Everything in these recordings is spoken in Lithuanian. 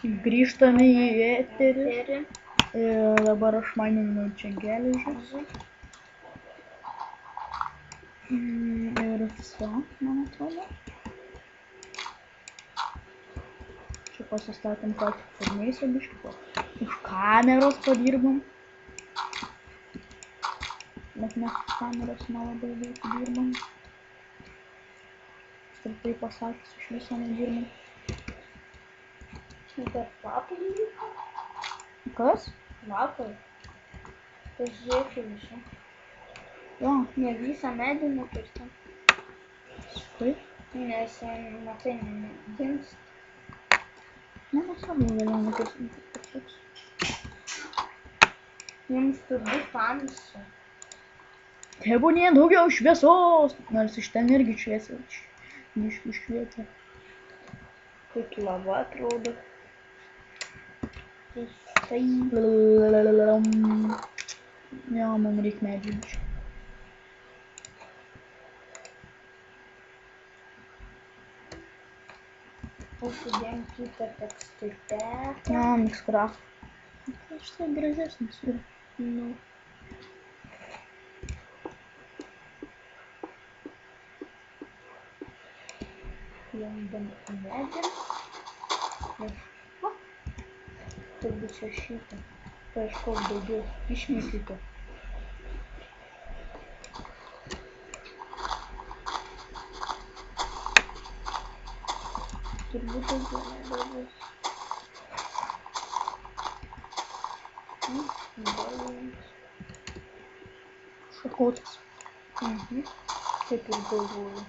Grįžtame į eterį. Ir dabar aš maninu čia geležis. Ir viso, man atrodo. Čia pasistatėm ką tik pirmiausia biškį. Už kameros padirbam. Bet mes kameros nelabai daug dirbam. Ir tai pasakius iš viso nedirbam. Bet lapai liko? Kas? Lapai. Pažiūrėk visą. Jo. Ne visą medį nukirtam. Taip? Nes, matai, dingsta. Nesvarbu, galėjau nukirsti kažkoks. Jums turbūt tamsu. Tebūnie daugiau šviesos, nors iš ten irgi šviesa. Biškį švietė. Kaip lava atrodo. Tai. Jo, man reikia medžių biškį. Užsidėjom kitą tekstūrę. Jo, Mixcraft. Tai štai gražesnis yra. Nu. Lendam į medį. Ieškok. Turbūt čia šitą. Paieškok daugiau. Išmėkite. Turbūt daugiau nebebus. Šakotas. Taip ir galvoju.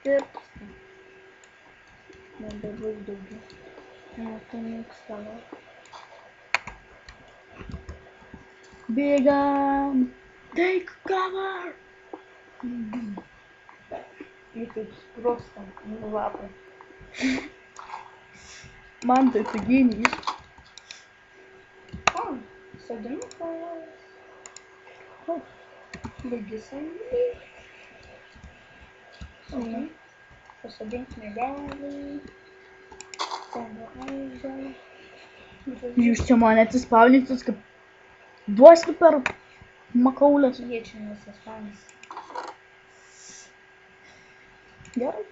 Tirpsta. Nebebus daugiau. Tai mėgstama. Bėgam! Take cover! Ir taip sprostam ant lapą. Man tai tu genijus. O, sodinukas. O, lygi sandėliai. Pasodink medelį. Ten raižą. Jūs čia man atsispaudytis, kaip duosi per makaulės. Jie čia nesispaudys. Gerai.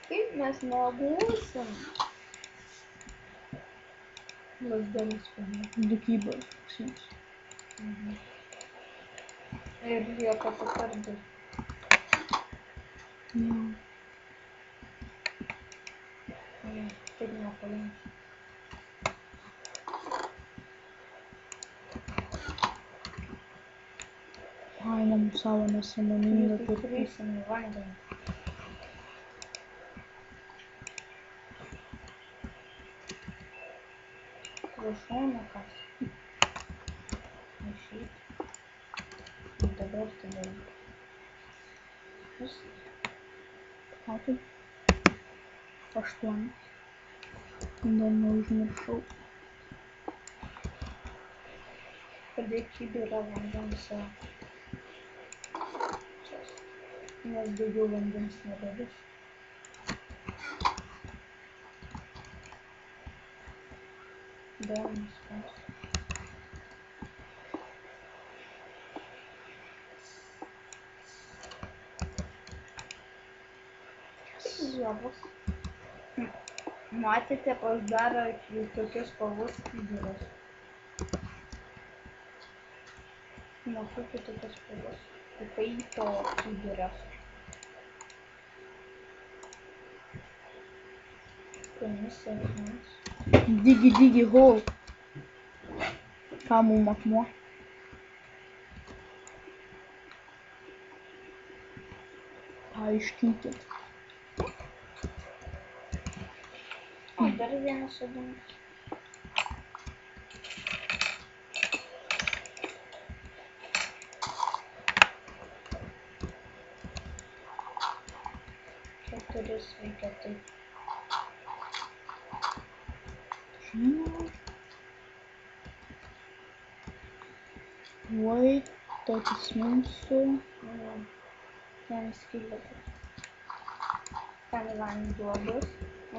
Kaip mes nebuosim? Lasdelis paėmė. Dukybos. Ir lieka pakardai. Taip nepalinks. Paėmėm savo nesąmoningą Tai turėsim į vandenį. Prašau, kas. Išeit. Ir dabar tada. Vis. Patį. 8. Dar neužmiršau. Padėk kibirą vandens. Nes daugiau vandens nebebus. Vėl nuspaus. Labas. Matėte, pasidaro tokios spalvos kibiras. Matėte tokios spalvos. Kaito kibiras. Komisijos. Digi hole. Ką mum akmuo? Paaiškinkit. O, dar vienas sodinas. Keturis veikia taip. Wait Tokį sminsiu. Ten skylė. Ten vanduo bus.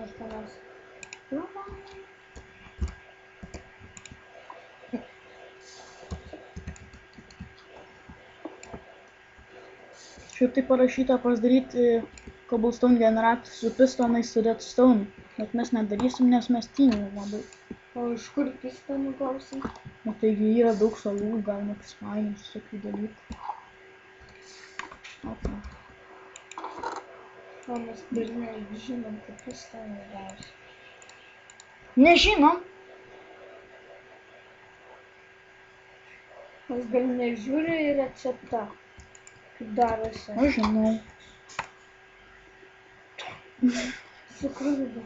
Aš tenais. Šiaip tai parašyta pasidaryti cobblestone generatorių su pistonais su redstone. Bet mes nedarysim, nes mes tingim labai. O iš kur pistonų gausim? O taigi yra daug salų, galima prismaginti visokių dalykų. Okay. O mes dar nežinom, kad pistonų gausim. Nežinom. Aš gal nežiūriu į receptą, kaip darosi. Aš žinau. Sukrudo.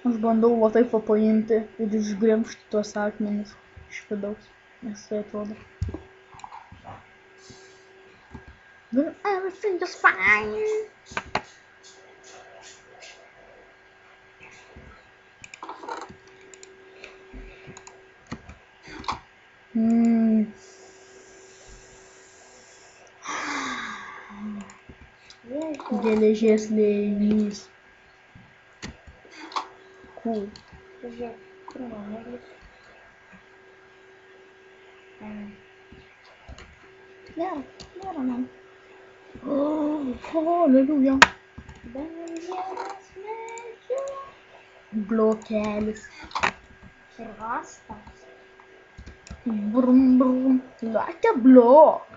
Aš bandau va taip va paimti ir išgremžti tuos akmenis iš vidaus. Nes tai atrodo. Everything is fine. Geležies liejinys. Cool. Pažiūrėk, kur numeris. Nėra man. Aleluja. Benžienas medžiu. Blokelis. Ir rastas. Brum brum. Like a block.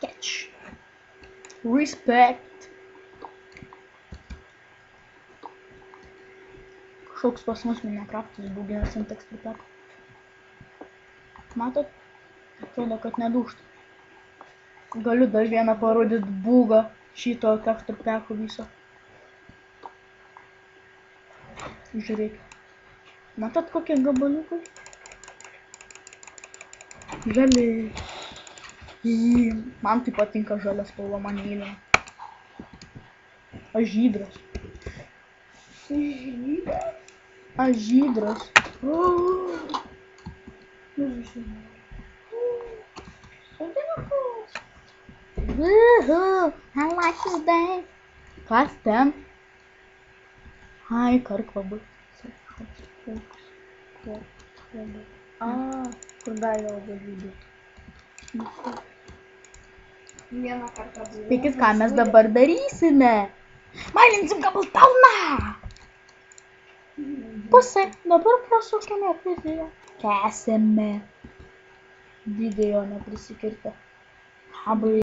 Catch. Respect. Kažkoks pas mus Minecraftas būginas ant teksturpeko. Matot? Atrodo, kad nedūžta. Galiu dar vieną parodyti bugą šito teksturpeko viso. Žiūrėk. Matot kokie gabaliukai? Žali. Man tai patinka žalia spalva, man mylima. Aš žydras. Žydras? Aš žydras. Sodinukus. I like this day. Kas ten? Ai, karkvabai. Kur gali labai judėti. Vieną kartą buvo. Pikis, ką mes dabar darysime? Mailinsim cobblestone! Pusė, dabar prasukime video. Kęsime. Video neprisikirtę. Kablai.